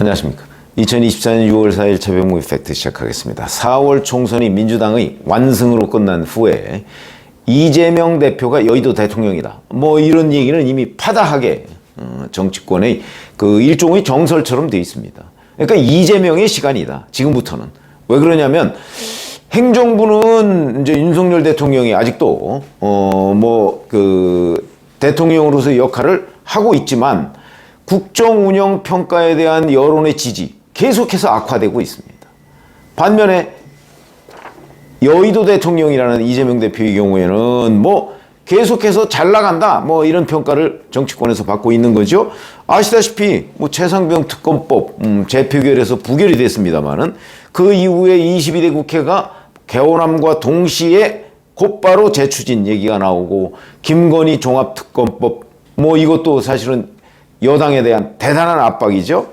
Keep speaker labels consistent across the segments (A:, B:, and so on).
A: 안녕하십니까. 2024년 6월 4일 새벽 팩트 시작하겠습니다. 4월 총선이 민주당의 완승으로 끝난 후에 이재명 대표가 여의도 대통령이다. 뭐 이런 얘기는 이미 파다하게 정치권의 그 일종의 정설처럼 되어 있습니다. 그러니까 이재명의 시간이다. 지금부터는. 왜 그러냐면 행정부는 이제 윤석열 대통령이 아직도 대통령으로서 역할을 하고 있지만 국정 운영 평가에 대한 여론의 지지 계속해서 악화되고 있습니다. 반면에 여의도 대통령이라는 이재명 대표의 경우에는 뭐 계속해서 잘 나간다 뭐 이런 평가를 정치권에서 받고 있는 거죠. 아시다시피 뭐 최상병 특검법 재표결에서 부결이 됐습니다만은 그 이후에 22대 국회가 개원함과 동시에 곧바로 재추진 얘기가 나오고 김건희 종합특검법 뭐 이것도 사실은 여당에 대한 대단한 압박이죠.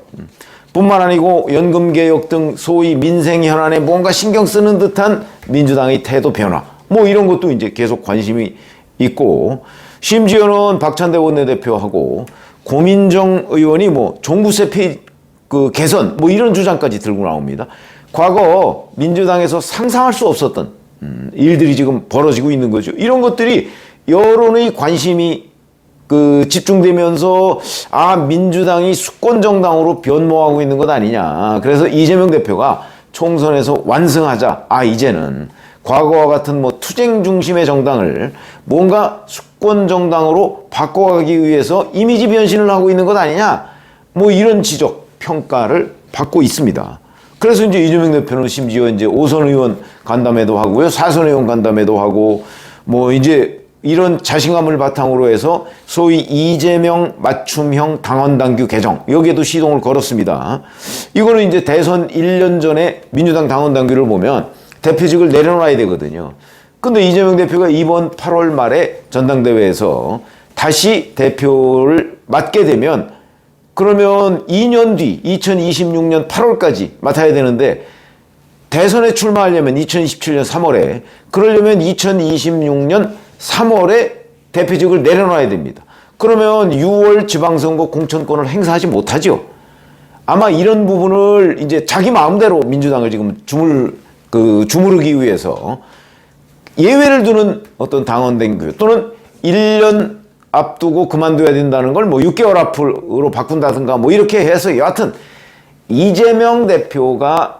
A: 뿐만 아니고 연금개혁 등 소위 민생 현안에 뭔가 신경 쓰는 듯한 민주당의 태도 변화 뭐 이런 것도 이제 계속 관심이 있고, 심지어는 박찬대 원내대표하고 고민정 의원이 뭐 종부세 개선 뭐 이런 주장까지 들고 나옵니다. 과거 민주당에서 상상할 수 없었던 일들이 지금 벌어지고 있는 거죠. 이런 것들이 여론의 관심이 집중되면서 민주당이 수권 정당으로 변모하고 있는 것 아니냐. 그래서 이재명 대표가 총선에서 완승하자. 이제는 과거와 같은 뭐 투쟁 중심의 정당을 뭔가 수권 정당으로 바꿔가기 위해서 이미지 변신을 하고 있는 것 아니냐. 뭐 이런 지적, 평가를 받고 있습니다. 그래서 이제 이재명 대표는 심지어 이제 5선 의원 간담회도 하고요. 4선 의원 간담회도 하고 뭐 이제 이런 자신감을 바탕으로 해서 소위 이재명 맞춤형 당원당규 개정 여기에도 시동을 걸었습니다. 이거는 이제 대선 1년 전에 민주당 당원당규를 보면 대표직을 내려놔야 되거든요. 근데 이재명 대표가 이번 8월 말에 전당대회에서 다시 대표를 맡게 되면 그러면 2년 뒤 2026년 8월까지 맡아야 되는데 대선에 출마하려면 2027년 3월에 그러려면 2026년 3월에 대표직을 내려놔야 됩니다. 그러면 6월 지방선거 공천권을 행사하지 못하죠. 아마 이런 부분을 이제 자기 마음대로 민주당을 지금 주무르기 위해서 예외를 두는 어떤 당원당규 또는 1년 앞두고 그만둬야 된다는 걸 뭐 6개월 앞으로 바꾼다든가 뭐 이렇게 해서 여하튼 이재명 대표가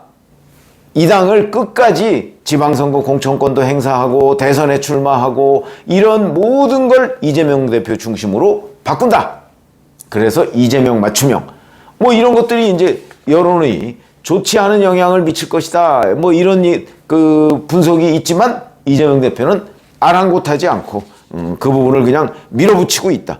A: 이 당을 끝까지 지방선거 공천권도 행사하고 대선에 출마하고 이런 모든 걸 이재명 대표 중심으로 바꾼다. 그래서 이재명 맞춤형 뭐 이런 것들이 이제 여론의 좋지 않은 영향을 미칠 것이다. 뭐 이런 분석이 있지만 이재명 대표는 아랑곳하지 않고 그 부분을 그냥 밀어붙이고 있다.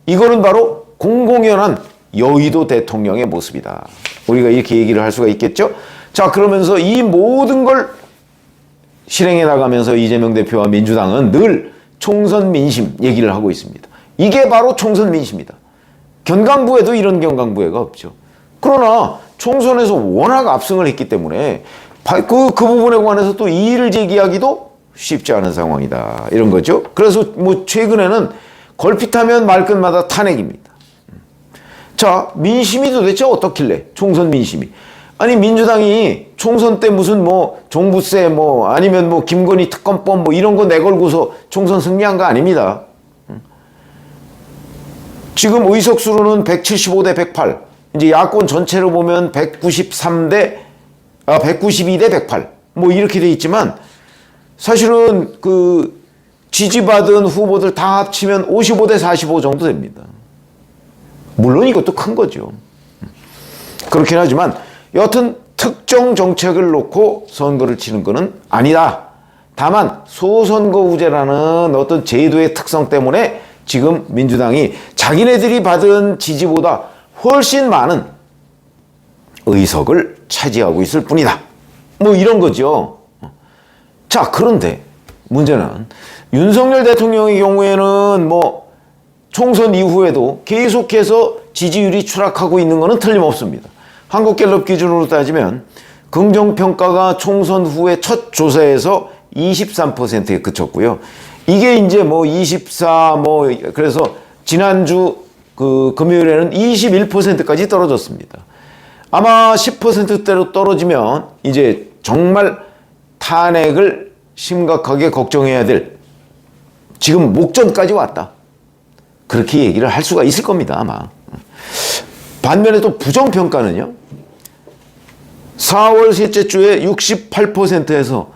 A: 이거는 바로 공공연한 여의도 대통령의 모습이다. 우리가 이렇게 얘기를 할 수가 있겠죠. 자, 그러면서 이 모든 걸 실행해 나가면서 이재명 대표와 민주당은 늘 총선 민심 얘기를 하고 있습니다. 이게 바로 총선 민심이다. 견강부에도 이런 견강부회가 없죠. 그러나 총선에서 워낙 압승을 했기 때문에 그 부분에 관해서 또 이의를 제기하기도 쉽지 않은 상황이다. 이런 거죠. 그래서 뭐 최근에는 걸핏하면 말끝마다 탄핵입니다. 자, 민심이 도대체 어떻길래 총선 민심이. 아니 민주당이 총선 때 무슨 뭐 종부세 뭐 아니면 뭐 김건희 특검법 뭐 이런 거 내걸고서 총선 승리한 거 아닙니다. 지금 의석수로는 175대 108. 이제 야권 전체로 보면 192대 108. 뭐 이렇게 돼 있지만 사실은 지지받은 후보들 다 합치면 55대 45 정도 됩니다. 물론 이것도 큰 거죠. 그렇긴 하지만 여하튼 특정 정책을 놓고 선거를 치는 것은 아니다. 다만 소선거우제라는 어떤 제도의 특성 때문에 지금 민주당이 자기네들이 받은 지지보다 훨씬 많은 의석을 차지하고 있을 뿐이다. 뭐 이런 거죠. 자, 그런데 문제는 윤석열 대통령의 경우에는 뭐 총선 이후에도 계속해서 지지율이 추락하고 있는 것은 틀림없습니다. 한국갤럽 기준으로 따지면 긍정평가가 총선 후에 첫 조사에서 23%에 그쳤고요. 이게 이제 뭐 24, 그래서 지난주 금요일에는 21%까지 떨어졌습니다. 아마 10%대로 떨어지면 이제 정말 탄핵을 심각하게 걱정해야 될 지금 목전까지 왔다. 그렇게 얘기를 할 수가 있을 겁니다, 아마. 반면에 또 부정평가는요. 4월 셋째 주에 68%에서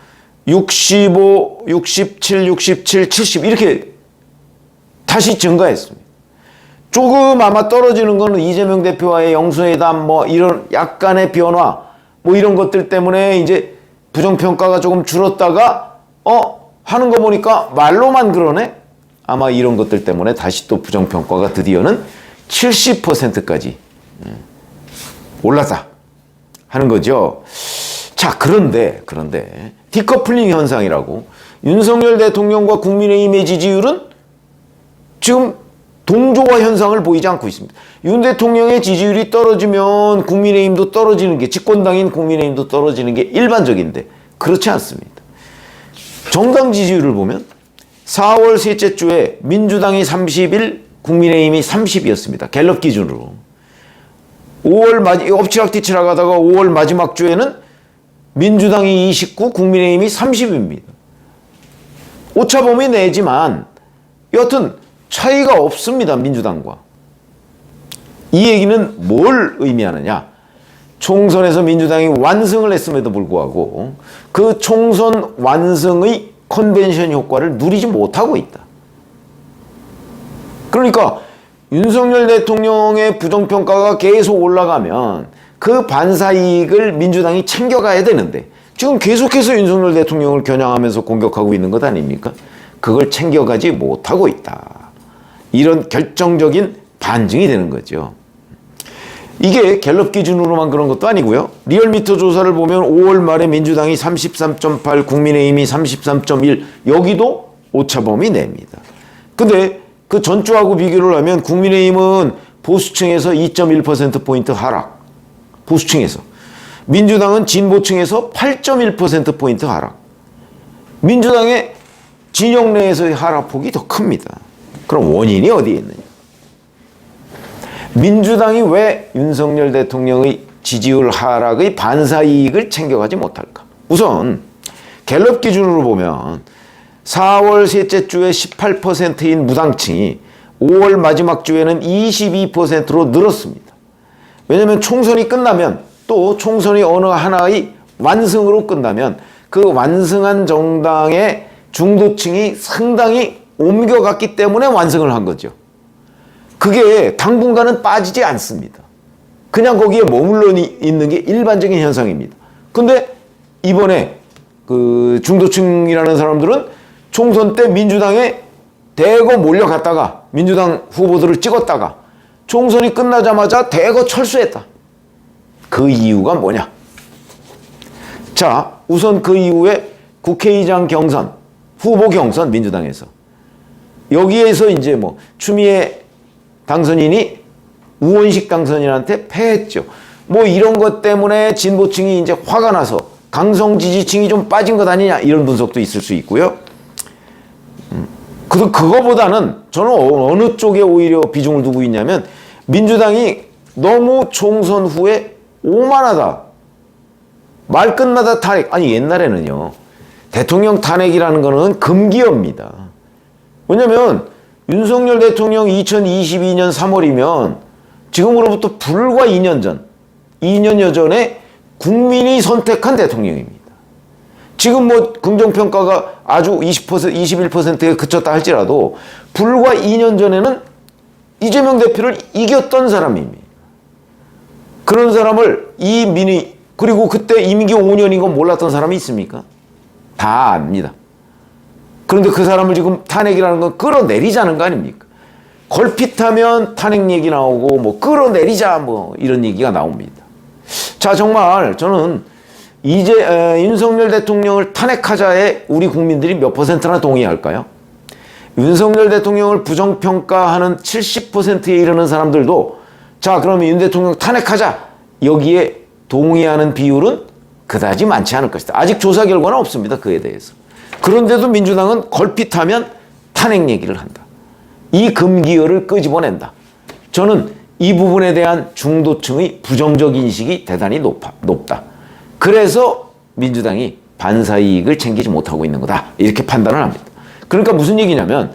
A: 65, 67, 67, 70 이렇게 다시 증가했습니다. 조금 아마 떨어지는 거는 이재명 대표와의 영수회담 뭐 이런 약간의 변화 뭐 이런 것들 때문에 이제 부정평가가 조금 줄었다가 하는 거 보니까 말로만 그러네? 아마 이런 것들 때문에 다시 또 부정평가가 드디어는 70%까지 올랐다 하는 거죠. 자, 그런데 디커플링 현상이라고 윤석열 대통령과 국민의힘의 지지율은 지금 동조화 현상을 보이지 않고 있습니다. 윤 대통령의 지지율이 떨어지면 국민의힘도 떨어지는 게, 집권당인 국민의힘도 떨어지는 게 일반적인데 그렇지 않습니다. 정당 지지율을 보면 4월 셋째 주에 민주당이 31, 국민의힘이 30이었습니다. 갤럽 기준으로. 5월 엎치락뒤치락 하다가 5월 마지막 주에는 민주당이 29, 국민의힘이 30입니다. 오차범위 내지만 여하튼 차이가 없습니다. 민주당과. 이 얘기는 뭘 의미하느냐. 총선에서 민주당이 완승을 했음에도 불구하고 그 총선 완승의 컨벤션 효과를 누리지 못하고 있다. 그러니까 윤석열 대통령의 부정평가가 계속 올라가면 그 반사이익을 민주당이 챙겨가야 되는데 지금 계속해서 윤석열 대통령을 겨냥하면서 공격하고 있는 것 아닙니까? 그걸 챙겨가지 못하고 있다. 이런 결정적인 반증이 되는 거죠. 이게 갤럽 기준으로만 그런 것도 아니고요. 리얼미터 조사를 보면 5월 말에 민주당이 33.8, 국민의힘이 33.1 여기도 오차범위 냅니다. 근데 그 전주하고 비교를 하면 국민의힘은 보수층에서 2.1%포인트 하락. 보수층에서. 민주당은 진보층에서 8.1%포인트 하락. 민주당의 진영 내에서의 하락폭이 더 큽니다. 그럼 원인이 어디에 있느냐? 민주당이 왜 윤석열 대통령의 지지율 하락의 반사이익을 챙겨가지 못할까? 우선 갤럽 기준으로 보면 4월 셋째 주에 18%인 무당층이 5월 마지막 주에는 22%로 늘었습니다. 왜냐하면 총선이 끝나면 또 총선이 어느 하나의 완승으로 끝나면 그 완승한 정당의 중도층이 상당히 옮겨갔기 때문에 완승을 한 거죠. 그게 당분간은 빠지지 않습니다. 그냥 거기에 머물러 있는 게 일반적인 현상입니다. 근데 이번에 그 중도층이라는 사람들은 총선 때 민주당에 대거 몰려갔다가 민주당 후보들을 찍었다가 총선이 끝나자마자 대거 철수했다. 그 이유가 뭐냐? 자, 우선 그 이후에 국회의장 경선, 후보 경선 민주당에서 여기에서 이제 뭐 추미애 당선인이 우원식 당선인한테 패했죠. 뭐 이런 것 때문에 진보층이 이제 화가 나서 강성 지지층이 좀 빠진 것 아니냐 이런 분석도 있을 수 있고요. 그거보다는 저는 어느 쪽에 오히려 비중을 두고 있냐면 민주당이 너무 총선 후에 오만하다. 말끝마다 탄핵. 아니 옛날에는요. 대통령 탄핵이라는 거는 금기어입니다. 왜냐면 윤석열 대통령 2022년 3월이면 지금으로부터 불과 2년 전, 2년여 전에 국민이 선택한 대통령입니다. 지금 뭐 긍정평가가 아주 20%, 21%에 그쳤다 할지라도 불과 2년 전에는 이재명 대표를 이겼던 사람입니다. 그런 사람을 그리고 그때 임기 5년인 건 몰랐던 사람이 있습니까? 다 압니다. 그런데 그 사람을 지금 탄핵이라는 건 끌어내리자는 거 아닙니까? 걸핏하면 탄핵 얘기 나오고 뭐 끌어내리자 뭐 이런 얘기가 나옵니다. 자, 정말 저는 이제 윤석열 대통령을 탄핵하자에 우리 국민들이 몇 %나 동의할까요? 윤석열 대통령을 부정평가하는 70%에 이르는 사람들도 자, 그러면 윤 대통령 탄핵하자 여기에 동의하는 비율은 그다지 많지 않을 것이다. 아직 조사 결과는 없습니다. 그에 대해서. 그런데도 민주당은 걸핏하면 탄핵 얘기를 한다. 이 금기어를 끄집어낸다. 저는 이 부분에 대한 중도층의 부정적 인식이 대단히 높다. 그래서 민주당이 반사이익을 챙기지 못하고 있는 거다. 이렇게 판단을 합니다. 그러니까 무슨 얘기냐면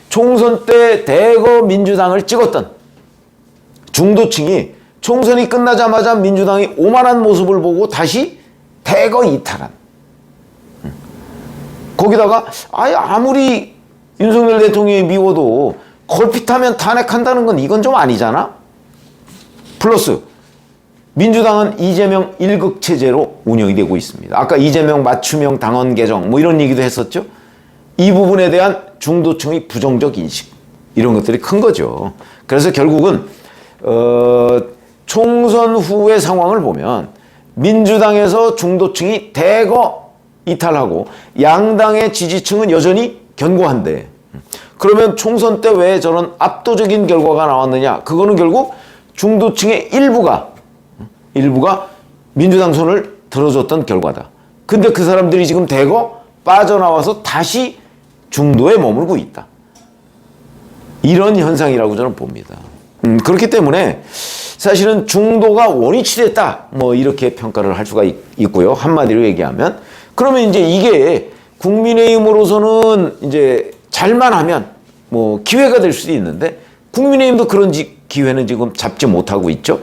A: 총선 때 대거 민주당을 찍었던 중도층이 총선이 끝나자마자 민주당이 오만한 모습을 보고 다시 대거 이탈한. 거기다가 아무리 윤석열 대통령이 미워도 걸핏하면 탄핵한다는 건 이건 좀 아니잖아? 플러스 민주당은 이재명 1극 체제로 운영이 되고 있습니다. 아까 이재명 맞춤형 당원 개정 뭐 이런 얘기도 했었죠. 이 부분에 대한 중도층의 부정적 인식 이런 것들이 큰 거죠. 그래서 결국은 총선 후의 상황을 보면 민주당에서 중도층이 대거 이탈하고 양당의 지지층은 여전히 견고한데 그러면 총선 때 왜 저런 압도적인 결과가 나왔느냐? 그거는 결국 중도층의 일부가 민주당 손을 들어줬던 결과다. 근데 그 사람들이 지금 대거 빠져나와서 다시 중도에 머물고 있다. 이런 현상이라고 저는 봅니다. 그렇기 때문에 사실은 중도가 원위치 됐다. 뭐 이렇게 평가를 할 수가 있고요. 한마디로 얘기하면 그러면 이제 이게 국민의힘으로서는 이제 잘만 하면 뭐 기회가 될 수도 있는데 국민의힘도 그런 기회는 지금 잡지 못하고 있죠.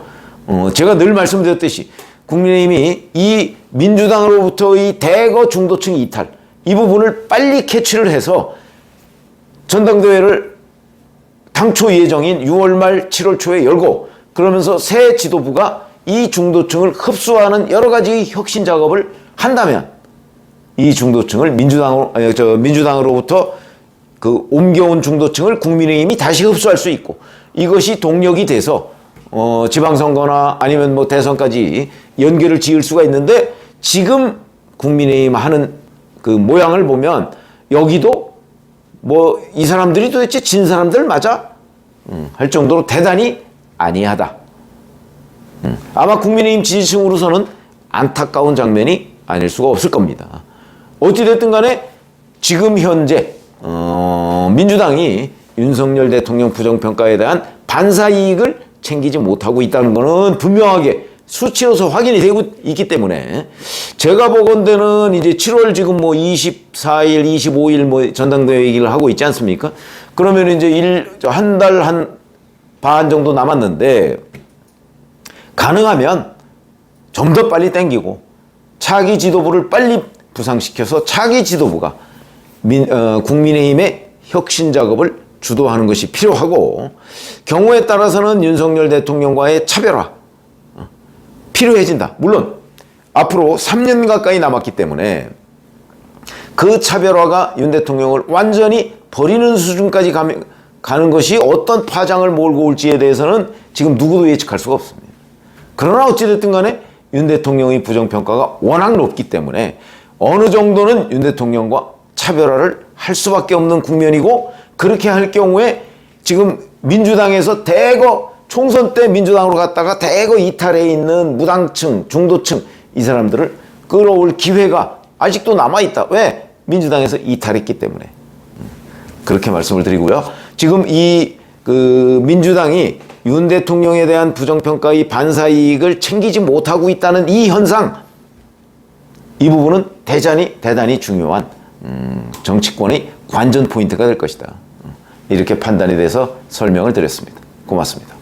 A: 제가 늘 말씀드렸듯이 국민의힘이 이 민주당으로부터의 대거 중도층 이탈 이 부분을 빨리 캐치를 해서 전당대회를 당초 예정인 6월 말 7월 초에 열고 그러면서 새 지도부가 이 중도층을 흡수하는 여러 가지 혁신 작업을 한다면 이 중도층을 민주당으로부터 그 옮겨온 중도층을 국민의힘이 다시 흡수할 수 있고 이것이 동력이 돼서 지방선거나 아니면 뭐 대선까지 연계를 지을 수가 있는데 지금 국민의힘 하는 그 모양을 보면 여기도 뭐 이 사람들이 도대체 진 사람들 맞아? 할 정도로 대단히 아니하다. 아마 국민의힘 지지층으로서는 안타까운 장면이 아닐 수가 없을 겁니다. 어찌됐든 간에 지금 현재 민주당이 윤석열 대통령 부정평가에 대한 반사이익을 챙기지 못하고 있다는 것은 분명하게 수치로서 확인이 되고 있기 때문에 제가 보건대는 이제 7월 지금 뭐 24일, 25일 뭐 전당대회 얘기를 하고 있지 않습니까? 그러면 이제 한 달 한 반 정도 남았는데 가능하면 좀 더 빨리 땡기고 차기 지도부를 빨리 부상시켜서 차기 지도부가 국민의힘의 혁신 작업을 주도하는 것이 필요하고 경우에 따라서는 윤석열 대통령과의 차별화 필요해진다. 물론 앞으로 3년 가까이 남았기 때문에 그 차별화가 윤 대통령을 완전히 버리는 수준까지 가는 것이 어떤 파장을 몰고 올지에 대해서는 지금 누구도 예측할 수가 없습니다. 그러나 어찌됐든 간에 윤 대통령의 부정평가가 워낙 높기 때문에 어느 정도는 윤 대통령과 차별화를 할 수밖에 없는 국면이고 그렇게 할 경우에 지금 민주당에서 대거 총선 때 민주당으로 갔다가 대거 이탈해 있는 무당층, 중도층 이 사람들을 끌어올 기회가 아직도 남아있다. 왜? 민주당에서 이탈했기 때문에. 그렇게 말씀을 드리고요. 지금 민주당이 윤 대통령에 대한 부정평가의 반사이익을 챙기지 못하고 있다는 이 현상, 이 부분은 대단히 중요한 정치권의 관전 포인트가 될 것이다. 이렇게 판단이 돼서 설명을 드렸습니다. 고맙습니다.